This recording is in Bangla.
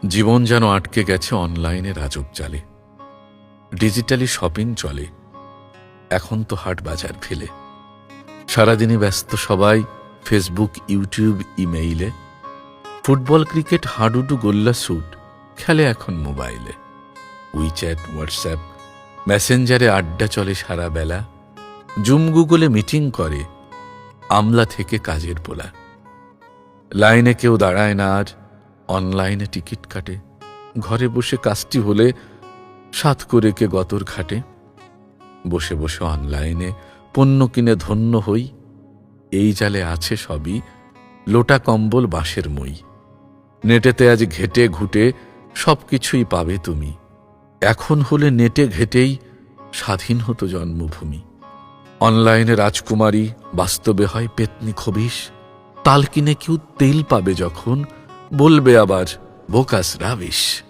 জীবন যেন আটকে গেছে অনলাইনে রাজব জালে। ডিজিটালি শপিং চলে, এখন তো হাট বাজার ফেলে। সারাদিনই ব্যস্ত সবাই ফেসবুক, ইউটিউব, ইমেইলে। ফুটবল, ক্রিকেট, হাডুডু, গোল্লা স্যুট খেলে এখন মোবাইলে। উইচ্যাট, হোয়াটসঅ্যাপ, মেসেঞ্জারে আড্ডা চলে সারা বেলা। জুম, গুগলে মিটিং করে আমলা থেকে কাজের পোলা। লাইনে কেউ দাঁড়ায় না আর, অনলাইনে টিকিট কাটে। ঘরে বসে কাজটি হলে সাত করে কে গতর খাটে। বসে বসে অনলাইনে পণ্য কিনে ধন্য হই। এই জালে আছে সবই, লোটা, কম্বল, বাঁশের মই। নেটেতে আজ ঘেটে ঘুটে সবকিছুই পাবে তুমি। এখন হলে নেটে ঘেটেই স্বাধীন হতো জন্মভূমি। অনলাইনে রাজকুমারী, বাস্তবে হয় পেতনি খবিশ। তাল কিনে কেউ তেল পাবে যখন, বলবে আবার বোকাস রাবিশ।